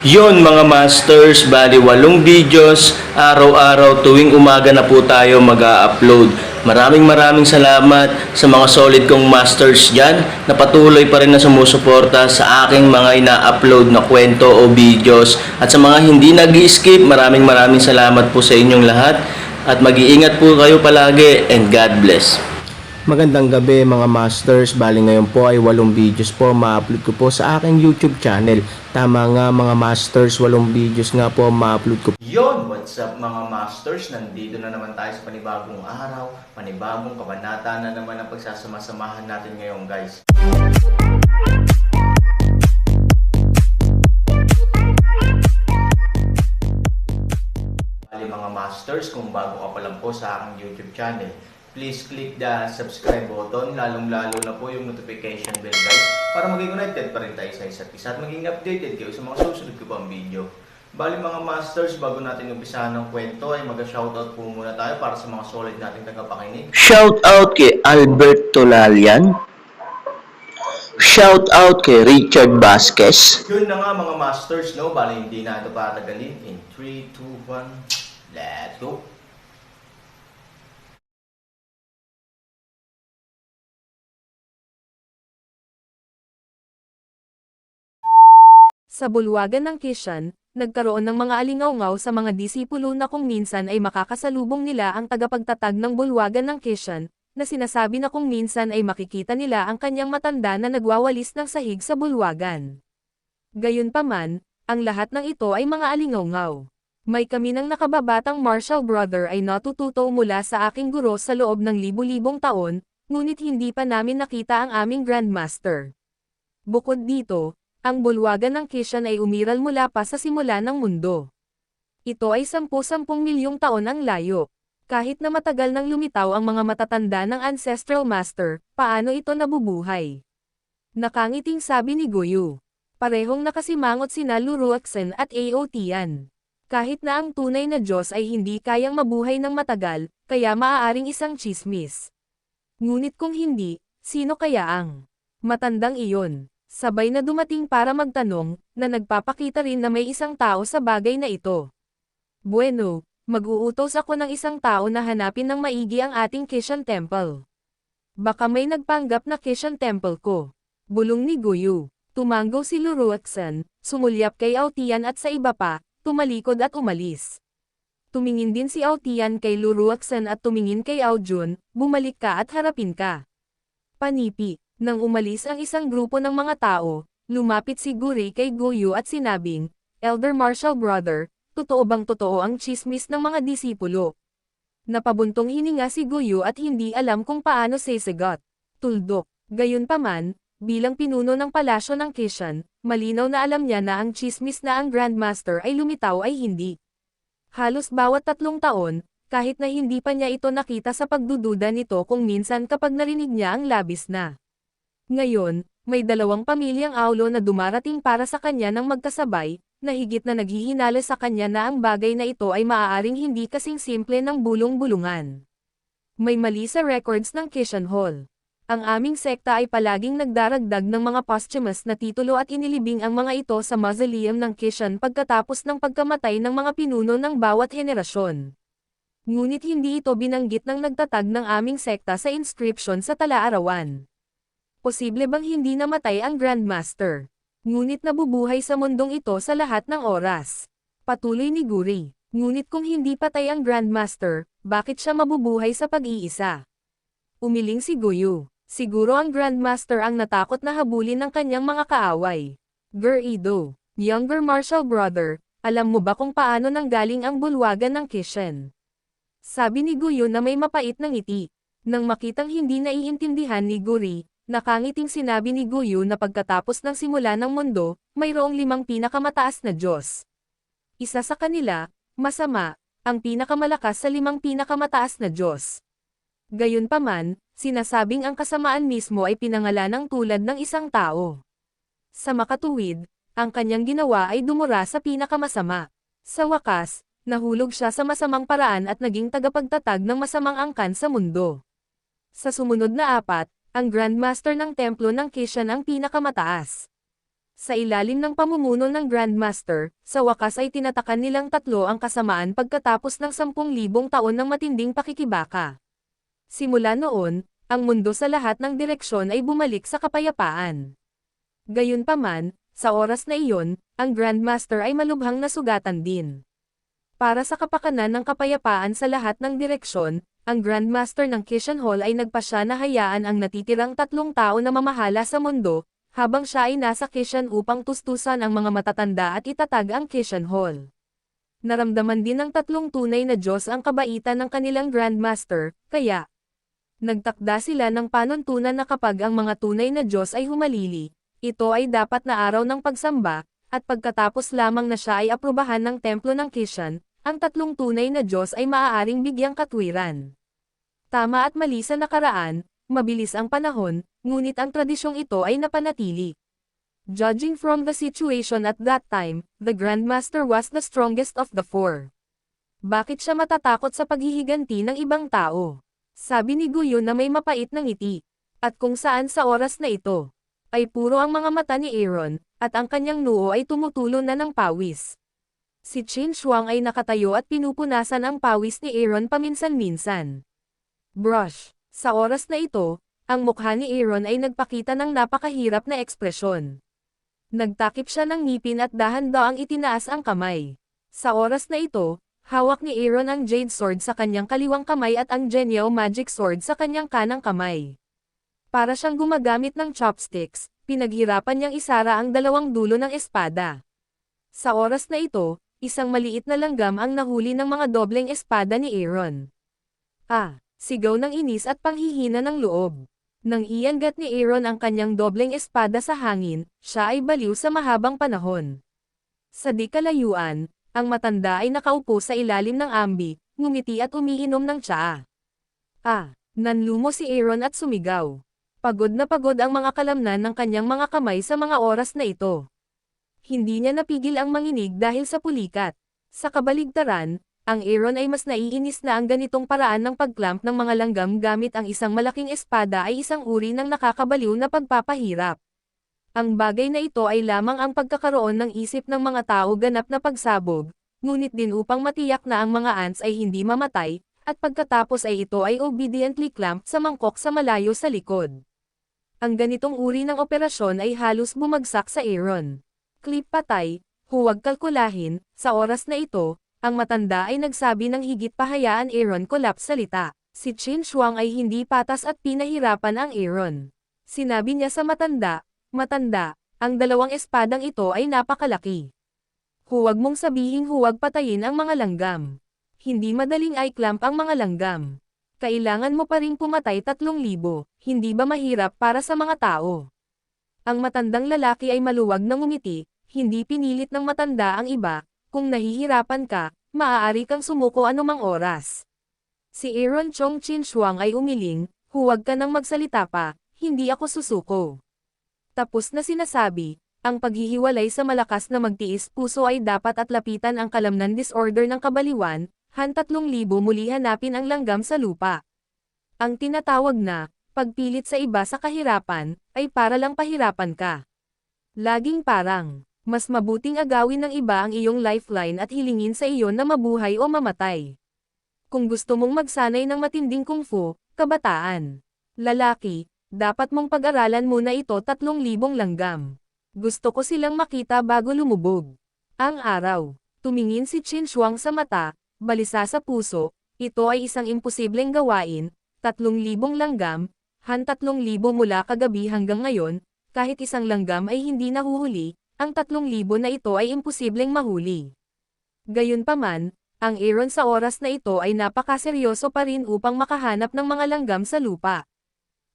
Yon mga masters, bali 8 videos, araw-araw tuwing umaga na po tayo mag-a-upload. Maraming salamat sa mga solid kong masters dyan na patuloy pa rin na sumusuporta sa aking mga ina-upload na kwento o videos. At sa mga hindi nag-skip, maraming salamat po sa inyong lahat. At mag-iingat po kayo palagi and God bless. Magandang gabi mga masters, bali ngayon po ay 8 videos po ma-upload ko po sa aking YouTube channel. Tama nga mga masters, 8 videos nga po ma-upload ko. Yon, what's up mga masters? Nandito na naman tayo sa panibagong araw, panibagong kabanata na naman ang pagsasama-samahan natin ngayon guys. Bali mga masters, kung bago ka pa lang po sa aking YouTube channel, please click the subscribe button, lalong-lalo na po yung notification bell guys, para maging connected pa rin tayo sa isa't isa at maging updated kayo sa mga susunod ko pang video. Bali mga masters, bago natin umpisahan ng kwento ay mag-shoutout po muna tayo para sa mga solid nating tagapakinig. Shoutout kay Albert Tolalian. Shoutout kay Richard Vasquez. Yun na nga mga masters, no? Bali hindi na ito patagalin. In 3, 2, 1, let's go! Sa bulwagan ng Kishan, nagkaroon ng mga alingaw-ngaw sa mga disipulo na kung minsan ay makakasalubong nila ang tagapagtatag ng bulwagan ng Kishan, na sinasabi na kung minsan ay makikita nila ang kanyang matanda na nagwawalis ng sahig sa bulwagan. Gayunpaman, ang lahat ng ito ay mga alingaw-ngaw. May kami ng nakababatang martial brother ay natututo mula sa aking guro sa loob ng libu-libong taon, ngunit hindi pa namin nakita ang aming grandmaster. Bukod dito, ang bulwagan ng Kishan ay umiral mula pa sa simula ng mundo. Ito ay 10-10 milyong taon ang layo. Kahit na matagal nang lumitaw ang mga matatanda ng ancestral master, paano ito nabubuhay? Nakangiting sabi ni Goyo. Parehong nakasimangot sina Luruaksen at Aotian. Kahit na ang tunay na Diyos ay hindi kayang mabuhay ng matagal, kaya maaaring isang chismis. Ngunit kung hindi, sino kaya ang matandang iyon? Sabay na dumating para magtanong, na nagpapakita rin na may isang tao sa bagay na ito. Bueno, mag-uutos ako ng isang tao na hanapin ng maigi ang ating Kishan Temple. Baka may nagpanggap na Kishan Temple ko. Bulong ni Goyo. Tumanggaw si Luruaksen, sumulyap kay Aotian at sa iba pa, tumalikod at umalis. Tumingin din si Aotian kay Luruaksen at tumingin kay Aojun, bumalik ka at harapin ka. Panipi. Nang umalis ang isang grupo ng mga tao, lumapit si Guri kay Goyo at sinabing, Elder Martial Brother, totoo bang totoo ang chismis ng mga disipulo? Napabuntong hininga si Goyo at hindi alam kung paano sasagot. Tuldok. Gayunpaman, bilang pinuno ng palasyo ng Kishan, malinaw na alam niya na ang chismis na ang Grandmaster ay lumitaw ay hindi. Halos bawat 3 taon, kahit na hindi pa niya ito nakita sa pagdududa nito kung minsan kapag narinig niya ang labis na. Ngayon, may 2 pamilyang Aulo na dumarating para sa kanya ng magkasabay, na higit na naghihinala sa kanya na ang bagay na ito ay maaaring hindi kasing simple ng bulong-bulungan. May mali sa records ng Kishan Hall. Ang aming sekta ay palaging nagdaragdag ng mga posthumous na titulo at inilibing ang mga ito sa mausoleum ng Kishan pagkatapos ng pagkamatay ng mga pinuno ng bawat henerasyon. Ngunit hindi ito binanggit ng nagtatag ng aming sekta sa inscription sa tala-arawan. Posible bang hindi namatay ang Grandmaster? Ngunit nabubuhay sa mundong ito sa lahat ng oras. Patuloy ni Guri. Ngunit kung hindi patay ang Grandmaster, bakit siya mabubuhay sa pag-iisa? Umiling si Goyo. Siguro ang Grandmaster ang natakot na habulin ng kanyang mga kaaway. Gurido, younger martial brother, alam mo ba kung paano nanggaling ang bulwagan ng Kishan? Sabi ni Goyo na may mapait na ngiti. Nang makitang hindi naiintindihan ni Guri, nakangiting sinabi ni Goyo na pagkatapos ng simula ng mundo, mayroong 5 pinakamataas na Diyos. Isa sa kanila, masama, ang pinakamalakas sa 5 pinakamataas na Diyos. Gayunpaman, sinasabing ang kasamaan mismo ay pinangalanang tulad ng isang tao. Sa makatuwid, ang kanyang ginawa ay dumura sa pinakamasama. Sa wakas, nahulog siya sa masamang paraan at naging tagapagtatag ng masamang angkan sa mundo. Sa sumunod na 4, ang Grandmaster ng templo ng Kishan ang pinakamataas. Sa ilalim ng pamumuno ng Grandmaster, sa wakas ay tinatakan nilang tatlo ang kasamaan pagkatapos ng 10,000 taon ng matinding pakikibaka. Simula noon, ang mundo sa lahat ng direksyon ay bumalik sa kapayapaan. Gayunpaman, sa oras na iyon, ang Grandmaster ay malubhang nasugatan din. Para sa kapakanan ng kapayapaan sa lahat ng direksyon, ang Grandmaster ng Kishan Hall ay nagpasya na hayaan ang natitirang 3 tao na mamahala sa mundo, habang siya ay nasa Kishan upang tustusan ang mga matatanda at itatag ang Kishan Hall. Naramdaman din ng 3 tunay na Diyos ang kabaitan ng kanilang Grandmaster, kaya nagtakda sila ng panuntunan na kapag ang mga tunay na Diyos ay humalili, ito ay dapat na araw ng pagsamba, at pagkatapos lamang na siya ay aprubahan ng templo ng Kishan, ang 3 tunay na Diyos ay maaaring bigyang katwiran. Tama at mali sa nakaraan, mabilis ang panahon, ngunit ang tradisyong ito ay napanatili. Judging from the situation at that time, the Grandmaster was the strongest of the 4. Bakit siya matatakot sa paghihiganti ng ibang tao? Sabi ni Guyo na may mapait na ngiti. At kung saan sa oras na ito, ay puro ang mga mata ni Aaron, at ang kanyang noo ay tumutulo na ng pawis. Si Qin Shuang ay nakatayo at pinupunasan ang pawis ni Aaron paminsan-minsan. Brush. Sa oras na ito, ang mukha ni Aaron ay nagpakita ng napakahirap na ekspresyon. Nagtakip siya ng ngipin at dahan-daang itinaas ang kamay. Sa oras na ito, hawak ni Aaron ang Jade Sword sa kanyang kaliwang kamay at ang Genial Magic Sword sa kanyang kanang kamay. Para siyang gumagamit ng chopsticks, pinaghirapan niyang isara ang 2 dulo ng espada. Sa oras na ito, isang maliit na langgam ang nahuli ng mga dobleng espada ni Aaron. Sigaw ng inis at panghihina ng loob. Nang iangat ni Aaron ang kanyang dobleng espada sa hangin, siya ay baliw sa mahabang panahon. Sa di kalayuan, ang matanda ay nakaupo sa ilalim ng ambi, ngumiti at umiinom ng tsaa. Nanlumo si Aaron at sumigaw. Pagod na pagod ang mga kalamnan ng kanyang mga kamay sa mga oras na ito. Hindi niya napigil ang manginig dahil sa pulikat. Sa kabaligtaran, ang Aaron ay mas naiinis na ang ganitong paraan ng pagclamp ng mga langgam gamit ang isang malaking espada ay isang uri ng nakakabaliw na pagpapahirap. Ang bagay na ito ay lamang ang pagkakaroon ng isip ng mga tao ganap na pagsabog, ngunit din upang matiyak na ang mga ants ay hindi mamatay, at pagkatapos ay ito ay obediently clamped sa mangkok sa malayo sa likod. Ang ganitong uri ng operasyon ay halos bumagsak sa Aaron. Clip patay, huwag kalkulahin, sa oras na ito, ang matanda ay nagsabi ng higit pa hayaan Aaron collapse salita. Si Qin Shuang ay hindi patas at pinahirapan ang Aaron. Sinabi niya sa matanda, "Matanda, ang 2 espadang ito ay napakalaki. Huwag mong sabihing huwag patayin ang mga langgam. Hindi madaling i-clamp ang mga langgam. Kailangan mo pa ring pumatay 3,000, hindi ba mahirap para sa mga tao?" Ang matandang lalaki ay maluwag na ngumiti, hindi pinilit ng matanda ang iba. Kung nahihirapan ka, maaari kang sumuko anumang oras. Si Aaron Chong Qin Shuang ay umiling, huwag ka nang magsalita pa, hindi ako susuko. Tapos na sinasabi, ang paghihiwalay sa malakas na magtiis puso ay dapat at lapitan ang kalamnan disorder ng kabaliwan, 3,000 muli hanapin ang langgam sa lupa. Ang tinatawag na, pagpilit sa iba sa kahirapan, ay para lang pahirapan ka. Laging parang, mas mabuting agawin ng iba ang iyong lifeline at hilingin sa iyo na mabuhay o mamatay. Kung gusto mong magsanay ng matinding kung fu, kabataan, lalaki, dapat mong pag-aralan muna ito 3,000 langgam. Gusto ko silang makita bago lumubog. Ang araw, tumingin si Qin Shuang sa mata, balisa sa puso, ito ay isang imposibleng gawain, 3,000 langgam, 3,000 mula kagabi hanggang ngayon, kahit isang langgam ay hindi nahuhuli, ang 3,000 na ito ay imposibleng mahuli. Gayunpaman, ang Aaron sa oras na ito ay napakaseryoso pa rin upang makahanap ng mga langgam sa lupa.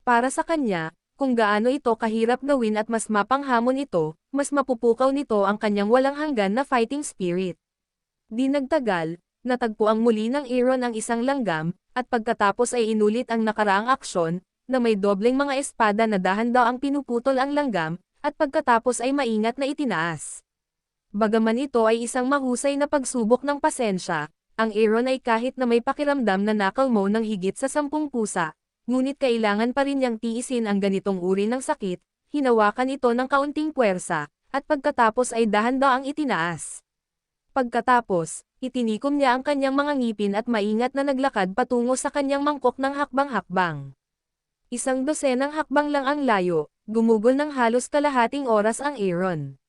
Para sa kanya, kung gaano ito kahirap gawin at mas mapanghamon ito, mas mapupukaw nito ang kanyang walang hanggan na fighting spirit. Di nagtagal, natagpuan muli ng Aaron ang isang langgam, at pagkatapos ay inulit ang nakaraang aksyon, na may dobleng mga espada na dahan-daang pinuputol ang langgam, at pagkatapos ay maingat na itinaas. Bagaman ito ay isang mahusay na pagsubok ng pasensya, ang Aaron ay kahit na may pakiramdam na nakalmo ng higit sa 10 pusa, ngunit kailangan pa rin niyang tiisin ang ganitong uri ng sakit, hinawakan ito ng kaunting puwersa, at pagkatapos ay dahan-daang itinaas. Pagkatapos, itinikom niya ang kanyang mga ngipin at maingat na naglakad patungo sa kanyang mangkok ng hakbang-hakbang. 12 hakbang lang ang layo, gumugol ng halos kalahating oras ang Aaron.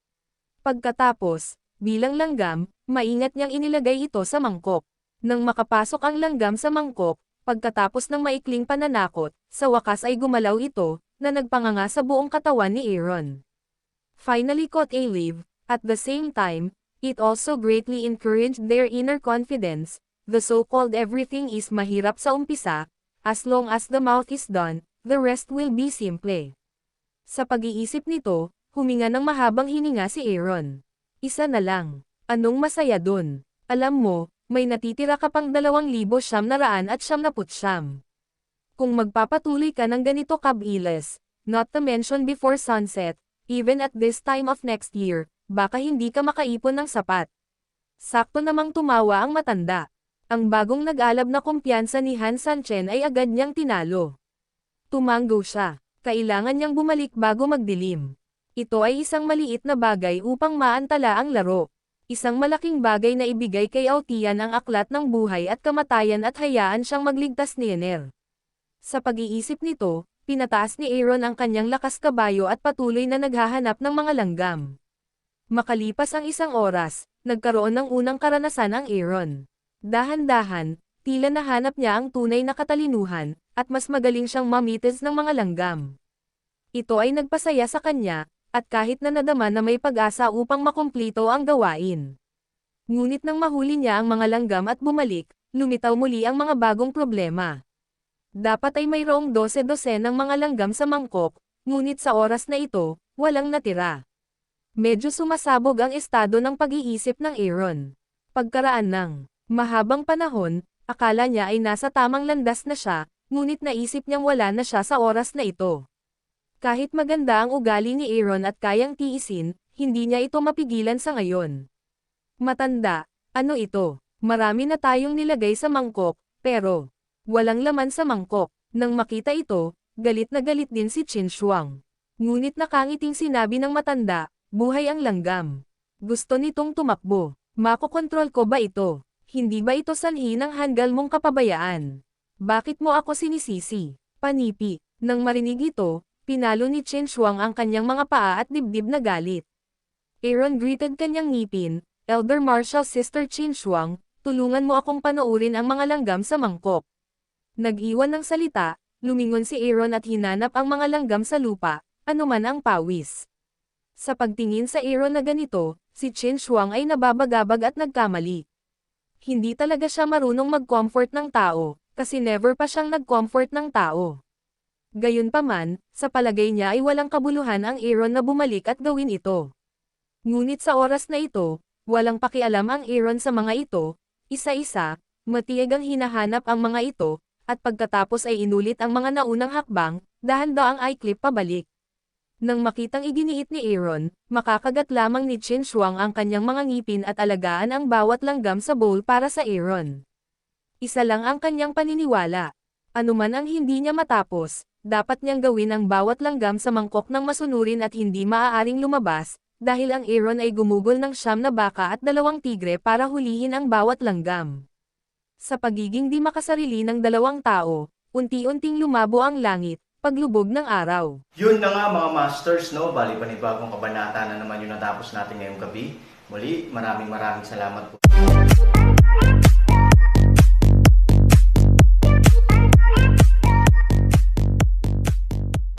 Pagkatapos, bilang langgam, maingat niyang inilagay ito sa mangkok. Nang makapasok ang langgam sa mangkok, pagkatapos ng maikling pananakot, sa wakas ay gumalaw ito, na nagpanganga sa buong katawan ni Aaron. Finally caught a leaf, at the same time, it also greatly encouraged their inner confidence. The so-called everything is mahirap sa umpisa, as long as the mouth is done, the rest will be simple. Sa pag-iisip nito, huminga ng mahabang hininga si Aaron. Isa na lang. Anong masaya dun? Alam mo, may natitira ka pang 2,999. Kung magpapatuloy ka ng ganito kabilis, not to mention before sunset, even at this time of next year, baka hindi ka makaipon ng sapat. Sakto namang tumawa ang matanda. Ang bagong nag-alab na kumpiyansa ni Han Sanchen ay agad niyang tinalo. Tumanggo siya. Kailangan niyang bumalik bago magdilim. Ito ay isang maliit na bagay upang maantala ang laro. Isang malaking bagay na ibigay kay Aotian ang aklat ng buhay at kamatayan at hayaan siyang magligtas ni Ener. Sa pag-iisip nito, pinataas ni Aaron ang kanyang lakas kabayo at patuloy na naghahanap ng mga langgam. Makalipas ang 1 oras, nagkaroon ng unang karanasan ang Aaron. Dahan-dahan, tila nahanap niya ang tunay na katalinuhan, at mas magaling siyang mamitis ng mga langgam. Ito ay nagpasaya sa kanya, at kahit na nadama na may pag-asa upang makumplito ang gawain. Ngunit nang mahuli niya ang mga langgam at bumalik, lumitaw muli ang mga bagong problema. Dapat ay mayroong 12 ng mga langgam sa mangkok, ngunit sa oras na ito, walang natira. Medyo sumasabog ang estado ng pag-iisip ng Aaron. Pagkaraan ng mahabang panahon, akala niya ay nasa tamang landas na siya, ngunit naisip niyang wala na siya sa oras na ito. Kahit maganda ang ugali ni Aaron at kayang tiisin, hindi niya ito mapigilan sa ngayon. Matanda, ano ito? Marami na tayong nilagay sa mangkok, pero walang laman sa mangkok. Nang makita ito, galit na galit din si Qin Shuang. Ngunit nakangiting sinabi ng matanda, buhay ang langgam. Gusto nitong tumakbo. Makokontrol ko ba ito? Hindi ba ito sanhi ng hanggal mong kapabayaan? Bakit mo ako sinisisi? Panipi. Nang marinig ito, pinalo ni Qin Shuang ang kanyang mga paa at dibdib na galit. Aaron greeted kanyang ngipin, Elder Marshal Sister Qin Shuang, tulungan mo akong panoorin ang mga langgam sa mangkok. Nag-iwan ng salita, lumingon si Aaron at hinanap ang mga langgam sa lupa, anuman ang pawis. Sa pagtingin sa Aaron na ganito, si Qin Shuang ay nababagabag at nagkamali. Hindi talaga siya marunong mag-comfort ng tao, kasi never pa siyang nag-comfort ng tao. Gayunpaman, sa palagay niya ay walang kabuluhan ang Aaron na bumalik at gawin ito. Ngunit sa oras na ito, walang pakialam ang Aaron sa mga ito, isa-isa, matiyag ang hinahanap ang mga ito, at pagkatapos ay inulit ang mga naunang hakbang, dahan-daang i-clip pabalik. Nang makitang iginiit ni Aaron, makakagat lamang ni Qin Shuang ang kanyang mga ngipin at alagaan ang bawat langgam sa bowl para sa Aaron. Isa lang ang kanyang paniniwala. Anuman ang hindi niya matapos, dapat niyang gawin ang bawat langgam sa mangkok ng masunurin at hindi maaaring lumabas, dahil ang Aaron ay gumugol ng 9 na baka at 2 tigre para hulihin ang bawat langgam. Sa pagiging di makasarili ng 2 tao, unti-unting lumabo ang langit, paglubog ng araw. Yun na nga mga masters, no? Bali panibagong kabanata na naman yung natapos natin ngayong gabi. Muli, maraming salamat po.